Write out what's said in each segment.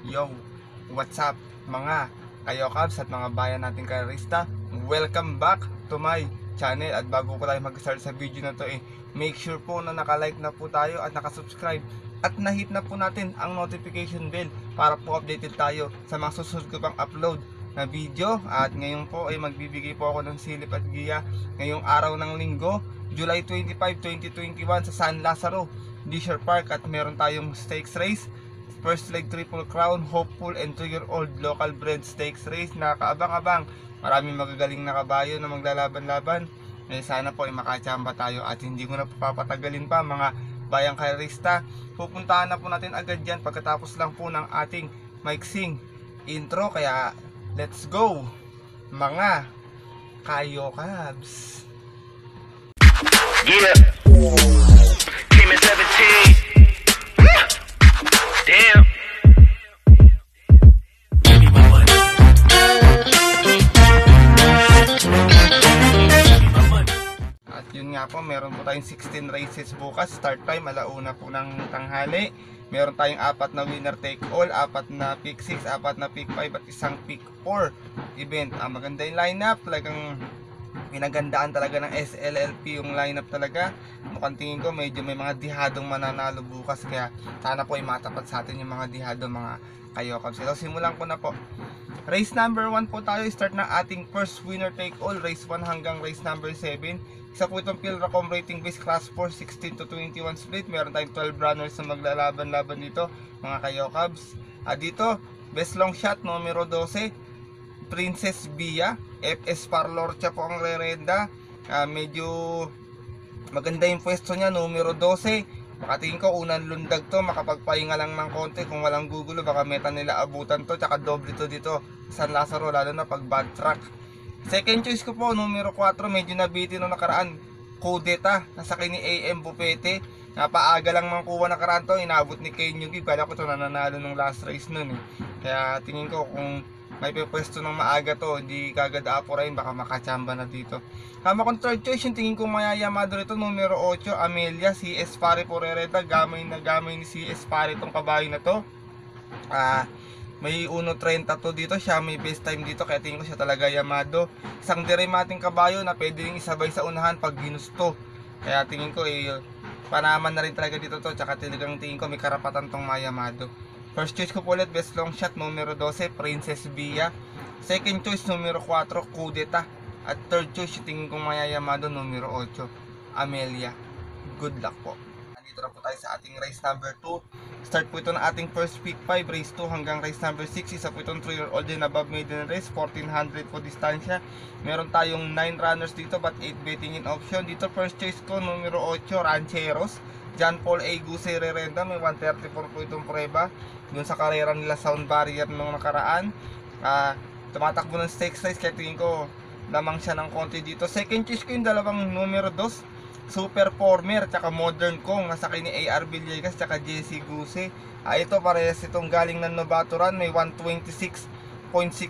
Yo, what's up mga kayokabs at mga bayan nating karista? Welcome back to my channel. At bago po tayo mag-start sa video na to make sure po na naka-like na po tayo at naka-subscribe at na-hit na po natin ang notification bell para po updated tayo sa mga susunod ko pang upload na video. At ngayon po ay magbibigay po ako ng silip at giya ngayong araw ng linggo, July 25, 2021 sa San Lazaro Leisure Park, at meron tayong stakes race. First leg Triple Crown, Hopeful and 2-year-old local bred stakes race. Nakaabang-abang, maraming magagaling na kabayo na maglalaban-laban. Sana po ay makachamba tayo at hindi ko na papatagalin pa mga bayang karista. Pupuntahan na po natin agad dyan pagkatapos lang po ng ating maiksing intro. Kaya let's go mga kayokabs. Yeah, came at 17. Damn. At yun nga po, meron po tayong 16 races bukas. Start time alauna po ng tanghali. Meron tayong 4 na winner take all, 4 na pick 6, 4 na pick 5 at isang pick 4 event. Maganda yung lineup, talagang pinagandaan talaga ng SLLP yung lineup talaga. Mukhang tingin ko medyo may mga dihadong mananalo bukas, kaya sana po ay matapat sa atin yung mga dihado mga kayokabs. So simulan ko na po. Race number 1 po tayo. Start na ating first winner take all, race 1 hanggang race number 7. Isa po itong Pilracom rating base class 4, 16 to 21 split. Meron tayong 12 runners na maglalaban-laban dito mga kayokabs. Dito best long shot numero 12, Princess Bia. FS Parlorcha po ang rerenda. Medyo maganda yung pwesto niya, numero 12. Makatingin ko unang lundag to, makapagpahinga lang ng konti. Kung walang gugulo baka meta nila abutan to. Tsaka doble to dito San Lazaro, lalo na pag bad track. Second choice ko po numero 4, medyo nabitin nung nakaraan, Kudeta. Nasakay ni AM Bupete. Napaaga lang mangkuha nakaraan to, inabot ni Kenyo Gib. Kala ko to nananalo nung last race nun Kaya tingin ko kung may pwesto ng maaga to, hindi kagad aporain, baka makachamba na dito. Kama kong third choice, yung tingin kong mayayamado rito, numero 8, Amelia, CS Pare Porereta. Gamay na gamay ni CS Pare itong kabayo na to. May 1.30 to dito, siya may best time dito, kaya tingin ko siya talaga yamado. Isang diremating kabayo na pwede rin isabay sa unahan pag ginusto. Kaya tingin ko panaman na rin talaga dito to, tsaka talagang tingin ko may karapatan tong mayamado. First choice ko po ulit, best long shot numero 12, Princess Bia. Second choice numero 4, Kudeta. At third choice, tingin kong mayayamado numero 8, Amelia. Good luck po. Nandito na po tayo sa ating race number 2. Start po ito ng ating first pick 5, race 2 hanggang race number 6. Isa po itong 3-year-old din above maiden race, 1400 po distansya. Meron tayong 9 runners dito but 8 betting in option. Dito first choice ko numero 8, Rancheros. John Paul A. Guse rerenda, may 134 po itong prueba dun sa karera nila Sound Barrier nung nakaraan. Tumatakbo ng stakes race, kaya tingin ko lamang siya ng konti dito. Second choice ko yung dalawang numero 2, Super Former tsaka Modern Kong, nasakay ni AR Villegas tsaka JC Guse. Ito parehas itong galing ng Novato Run, may 126.6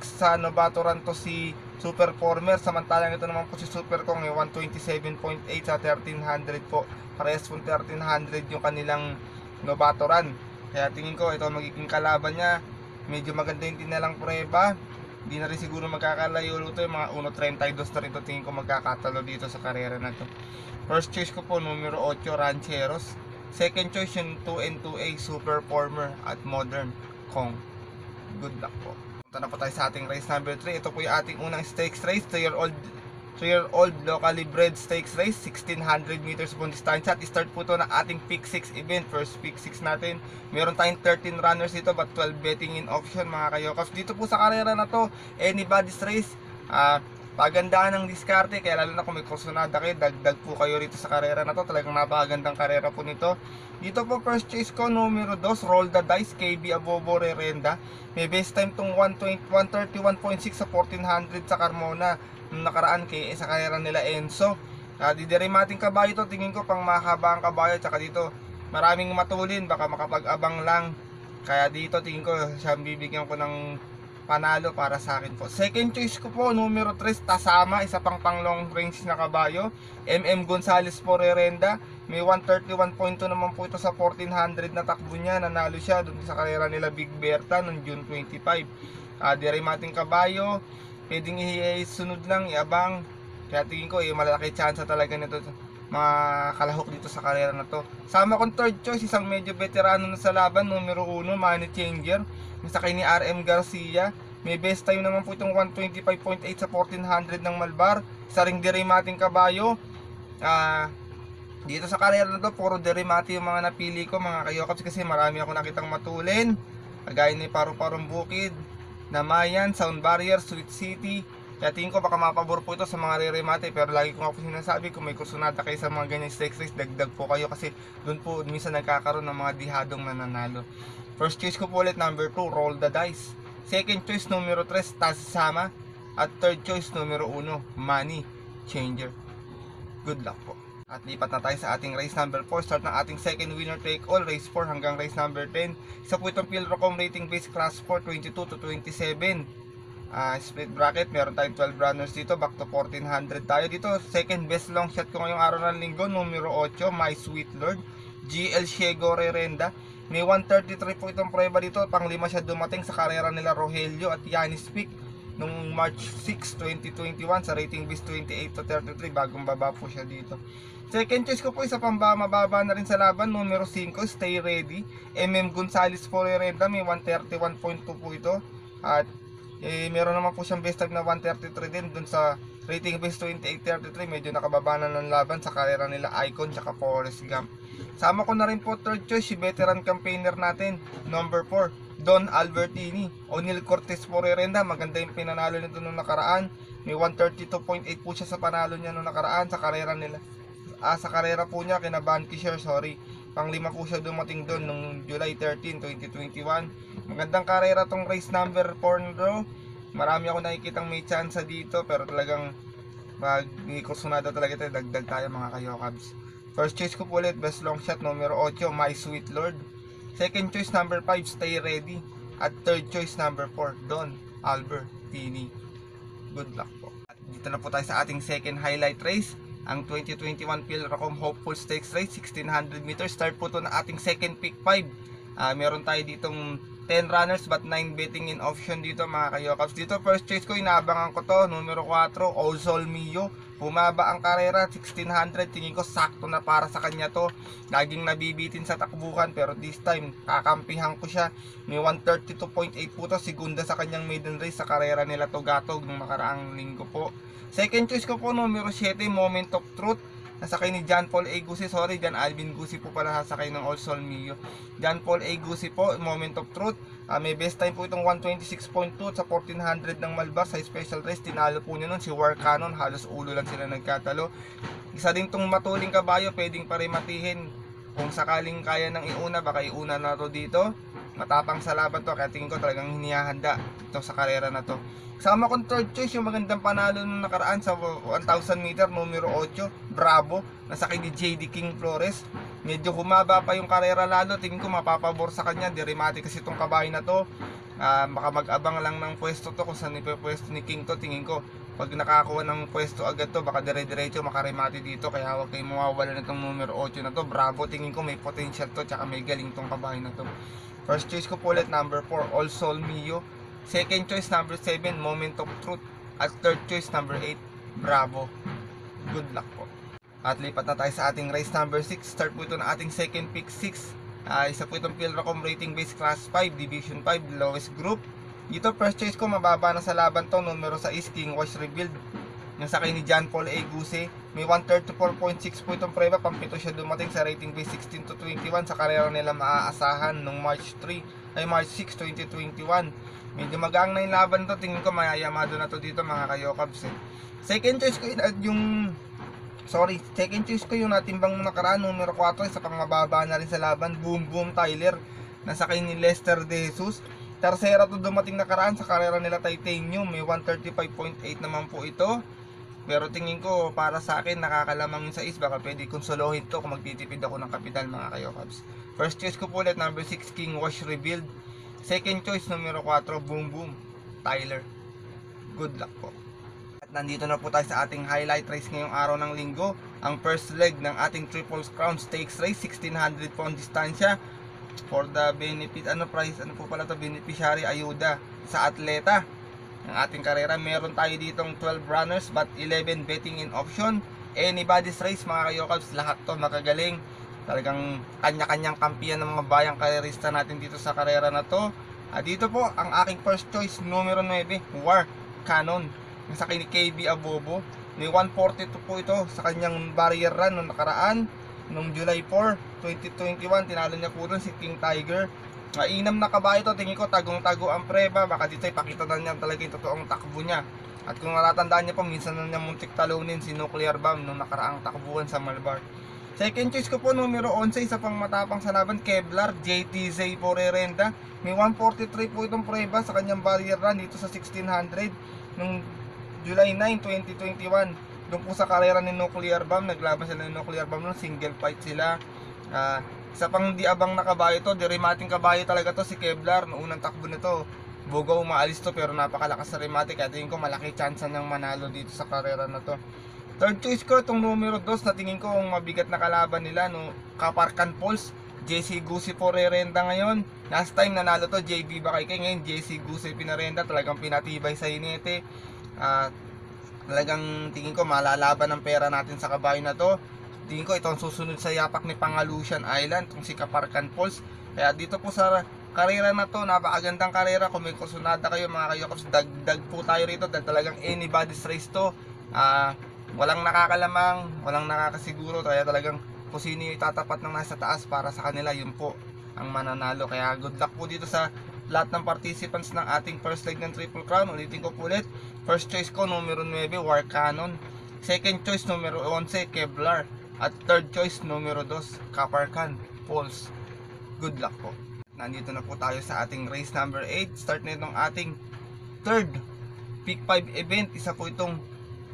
sa Novato Run to si Super Former, samantalang ito naman po si Super Kong ay 127.8 sa 1300 po. Parehas po 1300 yung kanilang Novato Run. Kaya tingin ko ito magiging kalaban niya. Medyo maganda yung tinalang prueba. Hindi na rin siguro magkakalayo ito, yung mga 1.32 na rin ito tingin ko magkakatalo dito sa karera na to. First choice ko po numero 8, Rancheros. Second choice yung 2N2A, Super Former at Modern Kong. Good luck po. Punta na po tayo sa ating race number 3. Ito po yung ating unang stakes race, 3-year-old locally bred stakes race, 1600 meters po distansya. At start po ito ng ating pick 6 event. First pick 6 natin, meron tayong 13 runners dito but 12 betting in option mga kayokabs. Dito po sa karera na to, anybody's race. Pagandaan ng diskarte, kaya lalo na kung may kursunada kayo, dagdag po kayo rito sa karera na to. Talagang napakagandang karera po nito. Dito po first choice ko numero 2, Roll the Dice, KB Abobo rerenda. May best time tong 131.6 sa 1400 sa Carmona nung nakaraan sa karera nila Enzo. Didirimating kabayo to, tingin ko pang mahaba ang kabayo, tsaka dito maraming matulin, baka makapag-abang lang. Kaya dito tingin ko siya bibigyan ko ng panalo para sa akin po. Second choice ko po, numero 3, Tasama, isa pang long range na kabayo. MM Gonzales po rerenda. May 131.2 naman po ito sa 1400 na takbo niya. Nanalo siya dun sa karera nila Big Berta noong June 25. Di mating kabayo, pwedeng sunod lang, iabang. Kaya tingin ko malaki chance talaga nito mga kalahok dito sa karera na to. Sama kong third choice, isang medyo veterano na sa laban, numero 1, Money Changer. Masakay ni RM Garcia. May best time naman po itong 125.8 sa 1400 ng Malbar. Isa ring mating kabayo. Dito sa karera na to, puro Derimati yung mga napili ko mga kayokaps, kasi marami ako nakitang matulin. Kagaya ni Paru-Parong Bukid, Namayan, Sound Barrier, Sweet City. Kaya tingin ko baka mapabor po ito sa mga Derimati. Pero lagi ko nga po sinasabi, kung may kursunada kayo sa mga ganyan stakes race, dagdag po kayo, kasi doon po minsan nagkakaroon ng mga dihadong nananalo. First choice ko po ulit, number 2, Roll the Dice. Second choice, numero 3, Tasama. At third choice, numero 1, Money Changer. Good luck po. At lipat na tayo sa ating race number 4. Start ng ating second winner take all, race 4 hanggang race number 10. Isa po itong Pilrocom rating base class 4, 22 to 27. Split bracket, meron tayong 12 runners dito, back to 1400 tayo dito. Second best long shot ko ngayong araw ng linggo, numero 8, My Sweet Lord, GL Shiego Rerenda. May 133 po itong prueba dito, pang-lima siya dumating sa karera nila Rogelio at Yanis Peak nung March 6, 2021 sa rating base 28 to 33, bagong baba po siya dito. Second choice ko po isa pang mababa na rin sa laban, numero 5, Stay Ready, MM Gonzales for Rerenda. May 131.2 po ito. At meron naman po siyang best time na 133 din dun sa rating base 28-33. Medyo nakababa na ng laban sa karera nila Icon tsaka Forrest Gump. Sama ko na rin po third choice, si veteran campaigner natin, number 4, Don Albertini. O'Neal Cortez for Rerenda, maganda yung pinanalo nito nung nakaraan. May 132.8 po siya sa panalo niya nung nakaraan sa karera nila. Sa karera po niya kina Bankisher, pang-lima po siya dumating doon nung July 13, 2021. Magandang karera tong race number 4 bro. Marami ako nakikitang may chance dito, pero talagang pag kursunada talaga ito, dagdag tayo mga kayokabs. First choice ko po ulit, best long shot, numero 8, My Sweet Lord. Second choice, number 5, Stay Ready. At third choice, number 4, Don Albertini. Good luck po. At dito na po tayo sa ating second highlight race, ang 2021 Pilrocom Hopeful Stakes Race, 1600 meters. Start po to na ating second pick 5. Meron tayo ditong 10 runners but 9 betting in option dito mga kayokaps. Dito first choice ko, inaabangan ko to, numero 4, All Sol Mio. Humaba ang karera, 1600. Tingin ko sakto na para sa kanya to. Laging nabibitin sa takbuhan, pero this time kakampihan ko siya. May 132.8 po to, segunda sa kanyang maiden race sa karera nila Togatog nung makaraang linggo po. Second choice ko po, numero 7, Moment of Truth. Nasakay ni John Paul A. Gusi, John Alvin Gusi po pala sasakay ng All Sol Mio. John Paul A. Gusi po, Moment of Truth. May best time po itong 126.2 sa 1400 ng Malbar sa special race. Tinalo po niya nun si War Cannon, halos ulo lang sila nagkatalo. Isa din tong matuling kabayo, pwedeng parimatihin. Kung sakaling kaya ng iuna, baka iuna na to dito. Matapang sa laban to, kaya tingin ko talagang hinihahanda ito sa karera na to. Sama kong third choice, yung magandang panalo nung nakaraan sa 1000 meter, numero 8, Bravo, nasakay ni JD King Flores. Medyo humaba pa yung karera lalo, tingin ko mapapabor sa kanya, Derimati kasi itong kabayo na to. Baka mag-abang lang ng pwesto to, kung saan ipepwesto ni King to, tingin ko pag nakakuha ng pwesto agad to, baka dire-diretso makaremati dito, kaya huwag kayong mawawala nitong numero 8 na to. Bravo, tingin ko may potential to, tsaka may galing tong kabayo na to. First choice ko po ulit, number 4, All Sol Mio. Second choice, number 7, Moment of Truth. At third choice, number 8, Bravo. Good luck po. At lipat na tayo sa ating race number 6. Start po ito na ating second pick 6. Isa po itong Pilrocom rating base class 5, division 5, lowest group. Dito first choice ko, mababa na sa laban to, numero 6, King Wash Rebuild. Yung sakay ni John Paul A. Gusi. May 134.6 po itong prueba, pampito siya dumating sa rating base 16 to 21 sa karera nila maaasahan nung March 6, 2021. Medyo magang na yung laban to, tingin ko mayayamado na to dito mga kayokabs eh. Second choice ko yung natimbang nakaraan, numero 4, isa pang mababa na rin sa laban, Boom Boom Tyler, nasakay ni Lester De Jesus. Tercera to dumating nakaraan sa karera nila Titanium, may 135.8 naman po ito. Pero tingin ko para sa akin nakakalamang yung 6, baka pwede kong solohin to kung magtitipid ako ng kapital mga kayokabs. First choice ko po ulit, number 6, King Wash Rebuild. Second choice, numero 4, Boom Boom Tyler. Good luck po. At Nandito na po tayo sa ating highlight race ngayong araw ng linggo. Ang first leg ng ating Triple Crown Stakes Race, 1600 po ang distansya. For the benefit, beneficiary ayuda sa atleta ng ating karera. Meron tayo ditong 12 runners but 11 betting in option. Anybody's race mga kayokabs, lahat to makagaling. Talagang kanya-kanyang kampiyan ng mga bayang karerista natin dito sa karera na to. At dito po, ang aking first choice, numero 9, War Cannon. Sa kay KB Abobo. May 142 po ito sa kanyang barrier run noong nakaraan. Noong July 4, 2021, tinalo niya po doon si King Tiger. Mainam na kabayo ito, tingin ko tagong-tago ang preba. Baka dito ipakita na niya talaga yung totoong takbo niya. At kung natatandaan niya po, minsan na niya muntik talunin si Nuclear Bomb noong nakaraang takbuhan sa Malbar. Second choice ko po, numero 11, isa pang matapang sa laban, Kevlar, JTZ po rerenda. May 143 po itong preba sa kanyang barrier run dito sa 1600 nung July 9, 2021. Doon po sa karera ni Nuclear Bomb, naglaban sila ni Nuclear Bomb nung single fight sila. Isa pang di abang na kabayo to, di remating kabayo talaga to si Kevlar. Noong unang takbo nito, bugaw umaalis to pero napakalakas sa remating. Kaya tingin ko malaki chance niyang manalo dito sa karera na to. Third choice ko itong numero 2 na tingin ko ang mabigat na kalaban nila, no, Kaparkan Pulse. JC Gusi po rerenda ngayon. Last time nanalo to JB Bakay, ngayon JC Gusi pinarenda. Talagang pinatibay sa inete. Talagang tingin ko malalaban ang pera natin sa kabayo na to. Tingin ko itong susunod sa yapak ni Pangalusian Island, itong si Kaparkan Pulse. Kaya dito po sa karera na to, napakagandang karera. Kung may kusunada kayo mga kayokops, dagdag po tayo rito dahil talagang anybody's race to. Walang nakakalamang, walang nakakasiguro. Kaya talagang kung sino yung itatapat ng nasa taas para sa kanila, yun po ang mananalo. Kaya good luck po dito sa lahat ng participants ng ating first leg ng Triple Crown. Ulitin ko po ulit. First choice ko, numero 9, War Cannon. Second choice, numero 11, Kevlar. At third choice, numero 2, Kaparkan Pulse. Good luck po. Nandito na po tayo sa ating race number 8. Start na itong ating third Pick 5 event. Isa po itong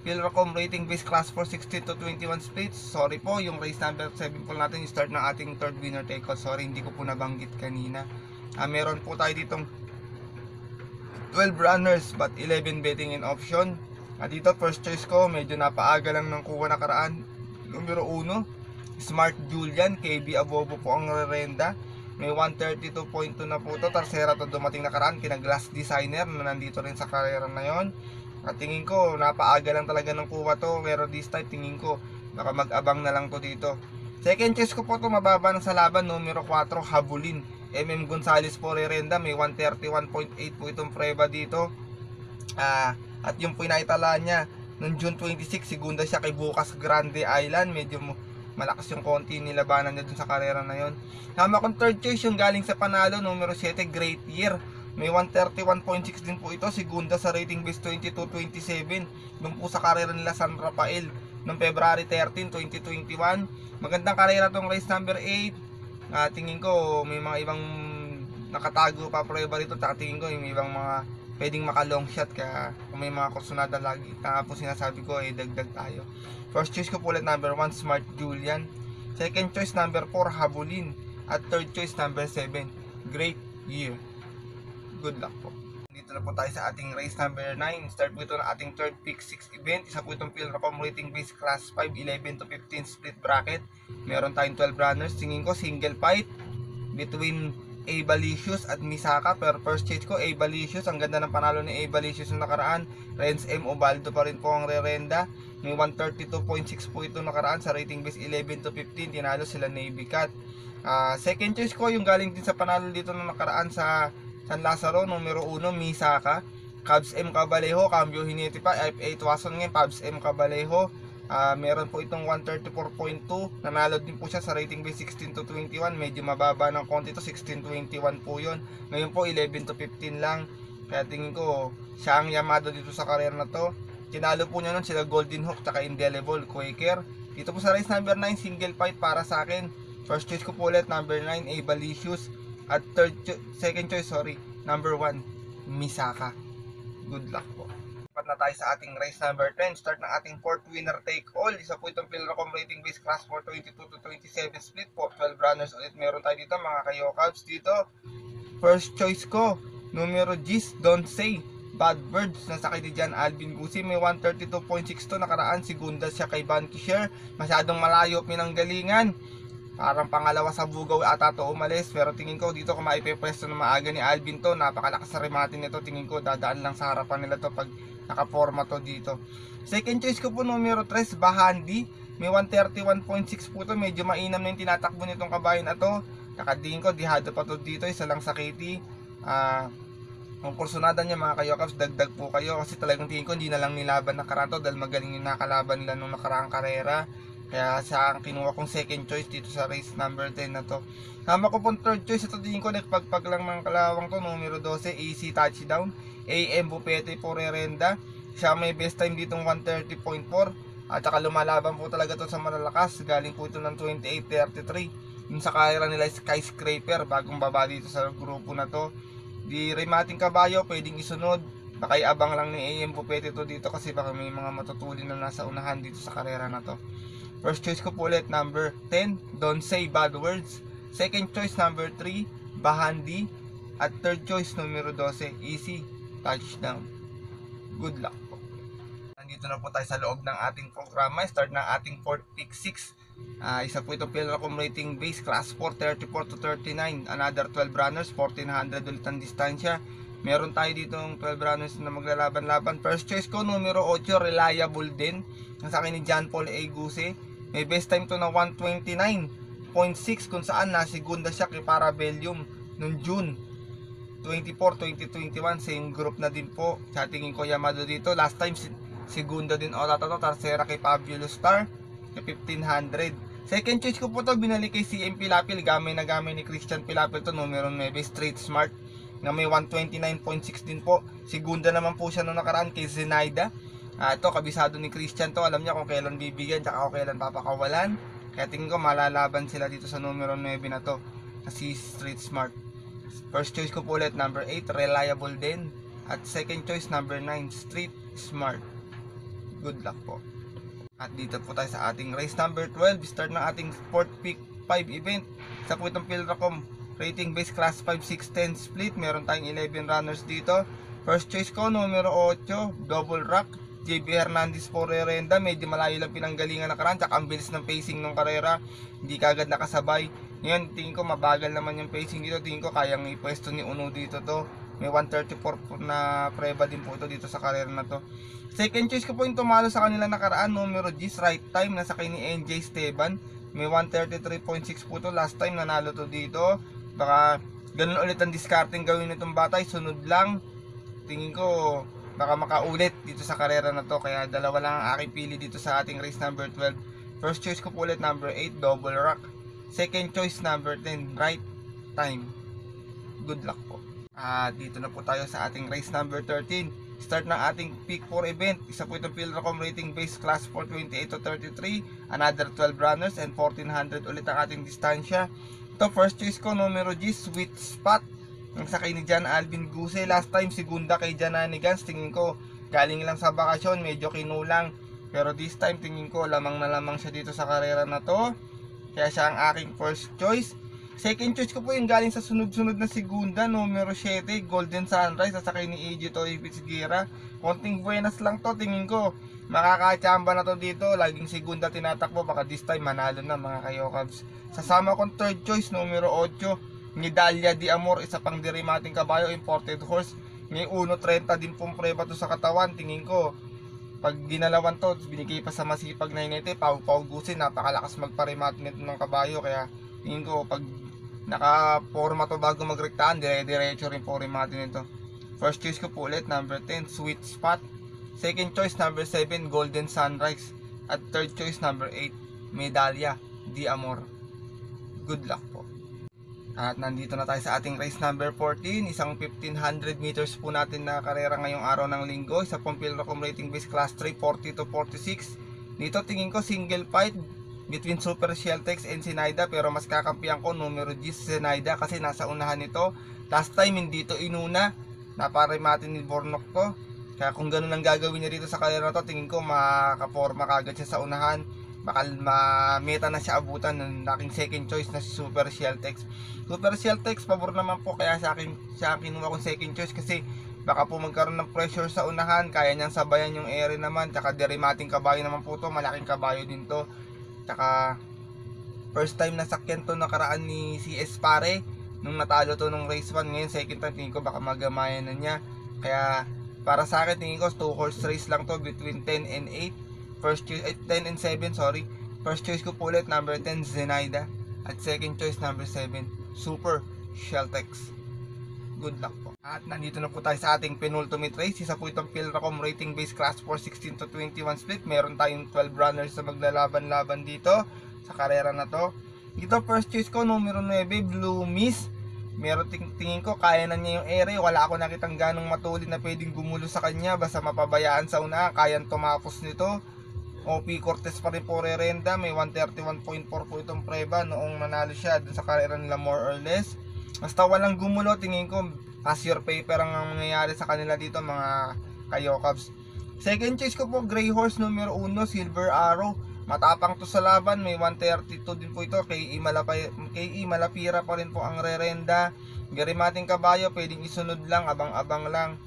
Philracom rating base class for 16 to 21 splits. Sorry po, yung race number 7 po natin yung start ng ating third winner take out. Sorry, hindi ko po nabanggit kanina. Meron po tayo ditong 12 runners but 11 betting in option. Dito first choice ko, medyo napaaga lang ng kuha nakaraan. Numero 1, Smart Julian, KB Abobo po ang rerenda. May 132.2 na po ito. Tarsera to dumating nakaraan, kina Glass Designer na nandito rin sa karera na yon. At tingin ko, napaaga lang talaga ng kuha to. Pero this time, tingin ko, baka mag-abang na lang to dito. Second choice ko po to, mababa na sa laban, numero 4, Habulin. MM Gonzales po rerenda, may 131.8 po itong preba dito. At yung pinaitala niya, noong June 26, segunda siya kay Bukas Grande Island. Medyo malakas yung konti nilabanan niya dun sa karera na yon. Tama kong third choice yung galing sa panalo, numero 7, Great Year. May 131.6 din po ito, segunda sa rating base 22-27. Doon po sa karera nila San Rafael noong February 13, 2021. Magandang karera tong race number 8. Tingin ko may mga ibang nakatago pa prueba rito. Tingin ko may ibang mga pwedeng maka long shot. Kaya kung may mga kursunada lagi, po sinasabi ko dagdag tayo. First choice ko po ulit number 1, Smart Julian. Second choice number 4, Habulin. At third choice number 7, Great Year. Good luck po. Dito na po tayo sa ating race number 9. Start po ito ng ating third pick 6 event. Isa po itong Philracom rating base class 5, 11 to 15 split bracket. Meron tayong 12 runners. Tingin ko single fight between Abalicious at Misaka. Pero first choice ko Abalicious. Ang ganda ng panalo ni Abalicious yung nakaraan. Renz M. Obaldo pa rin po ang rerenda. May 132.6 po ito nakaraan sa rating base 11 to 15. Tinalo sila Navy Cat. Second choice ko yung galing din sa panalo dito na nakaraan sa San Lazaro, numero 1, Misaka. Cubs M. Cabalejo, cambio hiniti pa. F8 Watson ngayon, Cubs M. Cabalejo. Meron po itong 134.2. Nanalo din po siya sa rating base 16 to 21. Medyo mababa ng konti to, 16-21 po yun. Ngayon po 11 to 15 lang. Kaya tingin ko siya ang yamado dito sa karera na to. Tinalo po niya nun sila Golden Hawk tsaka Indelible Quaker. Dito po sa race number 9, single fight para sa akin. First choice ko po ulit number 9, Abalicious. At second choice, number 1, Misaka. Good luck po. Dapat na tayo sa ating race number 10. Start ng ating fourth winner take all. Isa po itong Philracom rating base class for 22 to 27 split po. 12 runners ulit meron tayo dito mga kayokabs. Dito, first choice ko, numero 10, Don't Say. Bad Birds na sakay ni John Alvin Gusi. May 132.62 nakaraan. Segunda siya kay Van Kisher. Masyadong malayo pinanggalingan. Parang pangalawa sa bugaw ata to umalis. Pero tingin ko dito kung maipepwesto na maaga ni Alvin to. Napakalakas sa rematin nito. Tingin ko dadaan lang sa harapan nila to pag nakaporma to dito. Second choice ko po numero 3, Bahandi. May 131.6 po to. Medyo mainam na yung tinatakbo nitong kabayo na to. Kakadingin ko, dihado pa to dito. Isa lang sa KT. Kung kursunada niya mga kayokaps, dagdag po kayo. Kasi talagang tingin ko hindi na lang nilaban nakaraan to. Dahil magaling yung nakalaban nila nung nakaraang karera. Kaya siya ang kinuha kong second choice dito sa race number 10 na to. Tama ko pong third choice. Ito tingin ko nagpagpag lang ng kalawang to. Numero 12, AC Touchdown. AM Bupete po Rerenda. Siya may best time ditong 130.4. At saka lumalaban po talaga to sa malalakas. Galing po ito ng 28.33. Yung sa karera nila Skyscraper. Bagong baba dito sa grupo na to. Di remating kabayo, pwedeng isunod. Baka iabang lang ni AM Bupete to dito kasi baka may mga matutulin na nasa unahan dito sa karera na to. First choice ko po ulit, number 10, Don't Say Bad Words. Second choice, number 3, Bahandi. At third choice, numero 12, Easy Touchdown. Good luck po. Nandito na po tayo sa loob ng ating programa. Start ng ating 4th pick 6. Isa po itong Pilracom rating base, class 4, 34 to 39. Another 12 runners, 1400 ulit ang distansya. Meron tayo dito ng 12 runners na maglalaban-laban. First choice ko, numero 8, Reliable din. Ang sa akin ni John Paul A. Guse. May best time to na 129.6 kung saan nasigunda siya kay Parabellum noong June 24, 2021. Same group na din po. Sa tingin ko Yamado dito. Last time segunda din o Tarsera kay Fabio Star. 1500. Second choice ko po to, binalik kay CM Pilapil. Gamay na gamay ni Christian Pilapil to, numero 9, Street Smart na may 129.6 din po. Segunda naman po siya nung nakaraan kay Zenaida. Ito kabisado ni Christian to, alam niya kung kailan bibigyan tsaka kung kailan papakawalan. Kaya tingin ko malalaban sila dito sa numero 9 na to, na si Street Smart. First choice ko po ulit, number 8, Reliable din. At second choice, number 9, Street Smart. Good luck po. At dito po tayo sa ating race number 12. Start ng ating 4th pick 5 event. Sa po itong Pilracom rating base class 5, 6, 10 split. Meron tayong 11 runners dito. First choice ko, numero 8, Double Rock. JB Hernandez po Rerenda. Medyo malayo lang pinanggalingan nakaraan. Tsaka ang bilis ng pacing ng karera. Hindi kagad nakasabay. Ngayon, tingin ko mabagal naman yung pacing dito. Tingin ko kayang ipwesto ni Uno dito to. May 134 po na preba din po ito dito sa karera na to. Second choice ko po yung tumalo sa kanila nakaraan, numero 10, Right Time, nasa kay ni NJ Esteban. May 133.6 po to. Last time nanalo to dito. Baka ganun ulit ang discarding gawin nitong batay. Sunod lang. Tingin ko baka makaulit dito sa karera na to. Kaya dalawa lang ang aking pili dito sa ating race number 12. First choice ko po ulit, number 8, Double Rock. Second choice, number 10, Right Time. Good luck po. Dito na po tayo sa ating race number 13. Start ng ating pick 4 event. Isa po itong Pilracom rating base class 4, 28 to 33. Another 12 runners and 1400 ulit ang ating distansya. Ito first choice ko, numero G, Sweet Spot. Ang sakay ni John Alvin Guse. Last time segunda kay Jananigans. Tingin ko galing lang sa bakasyon, medyo kinulang. Pero this time tingin ko lamang na lamang siya dito sa karera na to. Kaya siya ang aking first choice. Second choice ko po yung galing sa sunod-sunod na segunda, numero 7, Golden Sunrise, sasakay ni AJ Toy Pizziguera. Konting buenas lang to, tingin ko makakachamba na to dito. Laging segunda tinatakbo, baka this time manalo na mga kayokabs. Sasama kong third choice, numero 8, Medalya di Amor, isa pang dirimating kabayo, imported horse. May 1.30 din pong preba to sa katawan. Tingin ko pag ginalawan to, binigay pa sa masipag na inete, Pau Gusin, napakalakas magparimat nito ng kabayo. Kaya tingin ko pag naka-forma to bago magrektaan, dire-diretso rin po rin natin ito. First choice ko po ulit, number 10, Sweet Spot. Second choice, number 7, Golden Sunrise. At third choice, number 8, Medalya di Amor. Good luck po. At nandito na tayo sa ating race number 14. Isang 1500 meters po natin na karera ngayong araw ng linggo. Isa pong Pilracom rating base class 3, 40 to 46. Dito tingin ko single fight between Super Sheltex and Zenaida, pero mas kakampihan ko numero 10 Zenaida kasi nasa unahan nito. Last time hindi to inuna, naparimatin ni Bornok to. Kaya kung ganun ang gagawin niya dito sa karera to, tingin ko makaporma kagad siya sa unahan. Baka meta na siya abutan ng aking second choice na si Super Sheltex. Super Sheltex pabor naman po, kaya sa akin siya kinuha kong second choice kasi baka po magkaroon ng pressure sa unahan, kaya niyang sabayan yung ere naman, tsaka derimating kabayo naman po to, malaking kabayo din to. Tsaka first time nasakyan to nakaraan ni CS Pare nung natalo to nung race 1. Ngayon second time, tingin ko baka magamayan na niya. Kaya para sa akin, tingin ko 2 horse race lang to between 10 and 8. First choice, 10 and 7, sorry. First choice ko po ulit, number 10, Zenaida. At second choice, number 7, Super Sheltex. Good luck po. At nandito na po tayo sa ating penultimate race. Isa po itong Philracom rating base class 4, 16 to 21 split. Meron tayong 12 runners na maglalaban-laban dito sa karera na to. Dito first choice ko, numero 9, Blue Miss. Meron tingin ko kaya na niya yung ere. Wala ako nakitang ganong matulin na pwedeng gumulo sa kanya. Basta mapabayaan sa una, kayang tumapos nito. OP Cortez pa rin po rerenda. May 131.4 po itong preba noong nanalo siya dun sa karera nila more or less. Basta walang gumulo, tingin ko pass your paper ang mangyayari sa kanila dito mga Kayokabs. Second choice ko po, Gray Horse numero 1, Silver Arrow. Matapang to sa laban, may 132 din po ito. KE Malapira pa rin po ang rerenda. Garimating kabayo, pwedeng isunod lang, abang-abang lang.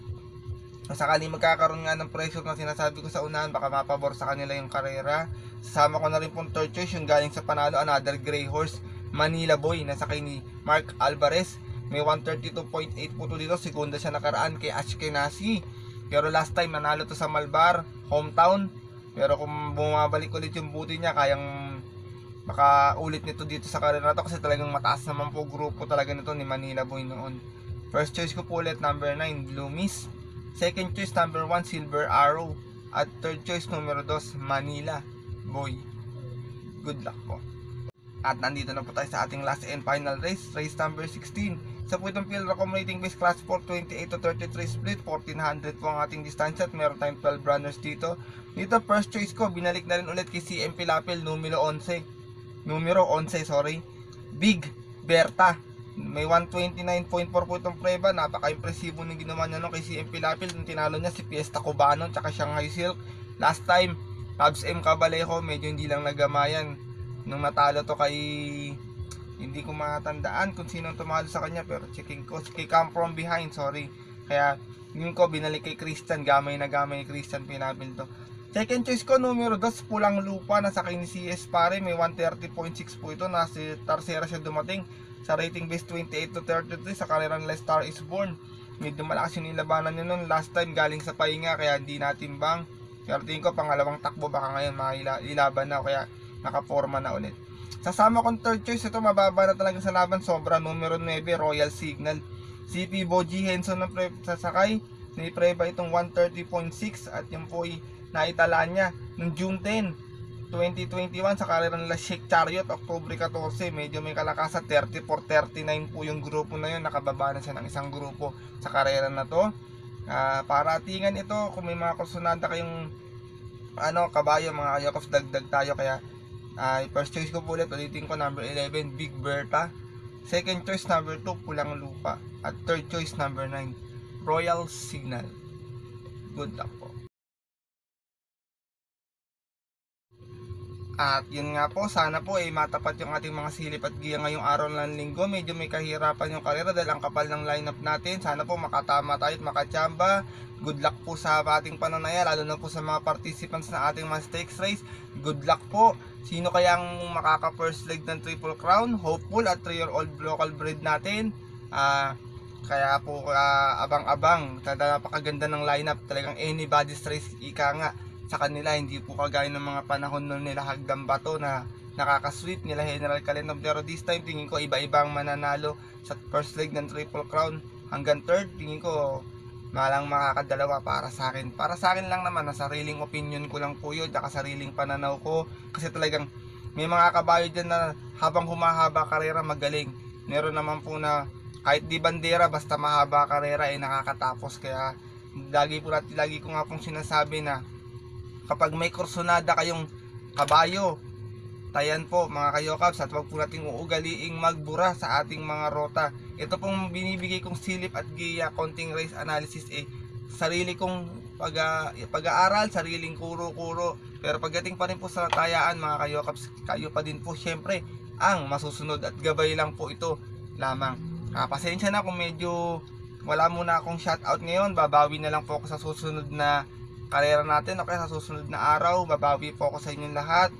Sakali magkakaroon nga ng pressure na sinasabi ko sa unahan, baka mapabor sa kanila yung karera. Sasama ko na rin pong third choice, yung galing sa panalo, another Gray Horse, Manila Boy, nasakay ni Mark Alvarez. May 132.8 po to dito. Segunda siya nakaraan kay Ashkenazi. Pero last time nanalo to sa Malbar, hometown. Pero kung bumabalik ulit yung buti niya, kayang makaulit nito dito sa karera na to, kasi talagang mataas naman po grupo talaga nito ni Manila Boy noon. First choice ko po ulit, number 9, Blue Miss. Second choice, number 1, Silver Arrow. At third choice, numero 2, Manila Boy. Good luck po. At nandito na po tayo sa ating last and final race, race number 16. Sa po itong Philracom rating base class 4, 28 to 33 split, 1400 po ang ating distansya at meron tayong 12 runners dito. Dito first choice ko, binalik na rin ulit kay CM Pilapil, numero 11, Big Berta. May 129.4 po itong preba, napaka-impresibo ng ginawa niya no, kay CM Pilapil. Nung tinalo niya si Fiesta Cubano tsaka Shanghai Silk. Last time, Tabs M Cabalejo, medyo hindi lang nagamayan. Nung natalo to kay, hindi ko matandaan kung sino tumalo sa kanya, pero checking ko, kay Come From Behind, sorry. Kaya yun ko binalik kay Christian, gamay na gamay Christian Pilapil to. Second choice ko, numero 2, Pulang Lupa, nasakay ni CS Pare. May 130.6 po ito, nasa Tarsera siya dumating sa rating base 28 to 33 sa karera nila Star Is Born. Medyo malakas yung nilabanan niya noon last time, galing sa pahinga, kaya hindi natimbang. Pero tingin ko pangalawang takbo, baka ngayon mailaban na, kaya nakaporma na ulit. Sasama kong third choice, ito mababa na talaga sa laban, sobra, numero 9, Royal Signal. CP Boji Henson ng sasakay, nipreba itong 130.6 at yung po ay naitalaan niya noong June 10, 2021 sa karera nila Sheikh Chariot, October 14. Medyo may kalakasan, 34-39 po yung grupo na yun, nakababa na siya ng isang grupo sa karera na to. Paratingan ito, kung may mga kursunada kayong kabayo, mga Kayokabs, dagdag tayo. Kaya first choice ko po ulit, ulitin ko, number 11, Big Berta. Second choice, number 2, Pulang Lupa. At third choice, number 9, Royal Signal. Good luck po. At yun nga po, sana po matapat yung ating mga silip at giya ngayong araw ng linggo. Medyo may kahirapan yung karera dahil ang kapal ng lineup natin. Sana po makatama tayo at makachamba. Good luck po sa ating pananaya, lalo na po sa mga participants na ating mga stakes race. Good luck po. Sino kayang makaka first leg ng Triple Crown? Hopeful at 3-year-old local breed natin. Kaya po abang-abang. Napakaganda ng lineup. Talagang anybody's race, ika nga. Sa kanila, hindi po kagaya ng mga panahon nun nila Hagdam Bato na nakaka-sweep nila General Calendar. Pero this time, tingin ko iba-ibang mananalo sa first leg ng Triple Crown hanggang third. Tingin ko malang makakadalawa para sa akin. Para sa akin lang naman, na sariling opinion ko lang po yun, at sariling pananaw ko. Kasi talagang may mga kabayo dyan na habang humahaba karera magaling. Meron naman po na kahit di bandera, basta mahaba karera nakakatapos. Kaya lagi ko nga pong sinasabi na kapag may kursunada kayong kabayo, tayan po mga Kayokabs, at wag po nating uugaliing magbura sa ating mga rota. Ito pong binibigay kong silip at giya, konting race analysis, sarili kong pag-aaral, sariling kuro-kuro. Pero pagdating pa rin po sa tayaan mga Kayokabs, kayo pa din po syempre ang masusunod at gabay lang po ito lamang. Pasensya na kung medyo wala muna akong shoutout ngayon. Babawi na lang po ako sa susunod na karera natin. Okay, sa susunod na araw, babawi po ako sa inyong lahat.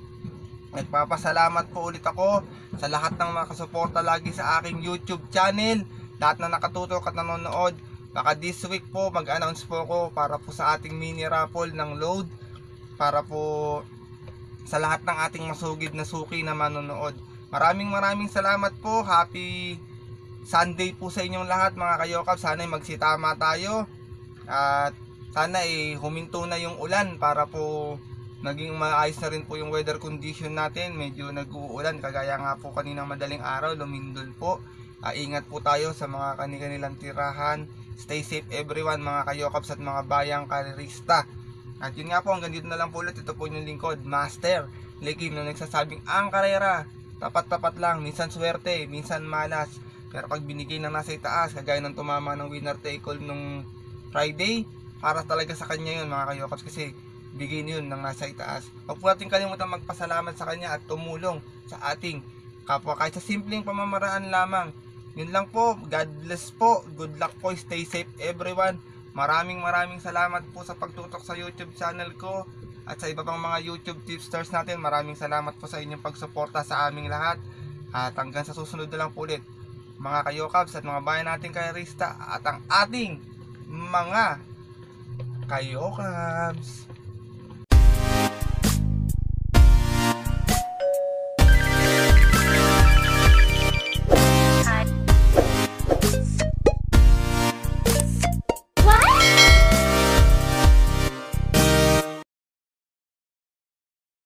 Nagpapasalamat po ulit ako sa lahat ng makasuporta lagi sa aking YouTube channel. Lahat na nakatutok at nanonood. Baka this week po mag-announce po ako para po sa ating mini raffle ng load. Para po sa lahat ng ating masugid na suki na manonood. Maraming salamat po. Happy Sunday po sa inyong lahat mga kayokab. Sana magsitama tayo. At sana huminto na yung ulan para po naging maayos na rin po yung weather condition natin. Medyo nag-uulan kagaya nga po kaninang madaling araw, lumindol po. Ingat po tayo sa mga kanilang tirahan. Stay safe everyone mga kayokabs at mga bayang karerista. At yun nga po, hanggang dito na lang po ulit. Ito po yung lingkod, Master Lekim, na nagsasabing ang karera tapat-tapat lang, minsan swerte, minsan malas. Pero pag binigay ng nasa itaas, kagaya ng tumama ng winner take all nung Friday, para talaga sa kanya yun mga kayokabs, kasi bigay yun ng nasa itaas. Huwag po natin kalimutan magpasalamat sa kanya at tumulong sa ating kapwa kahit sa simpleng pamamaraan lamang. Yun lang po. God bless po. Good luck po. Stay safe everyone. Maraming salamat po sa pagtutok sa YouTube channel ko at sa iba pang mga YouTube tipsters natin. Maraming salamat po sa inyong pagsuporta sa aming lahat. At hanggang sa susunod na lang po ulit mga kayokabs at mga bayan nating karerista at ang ating mga kayokabs.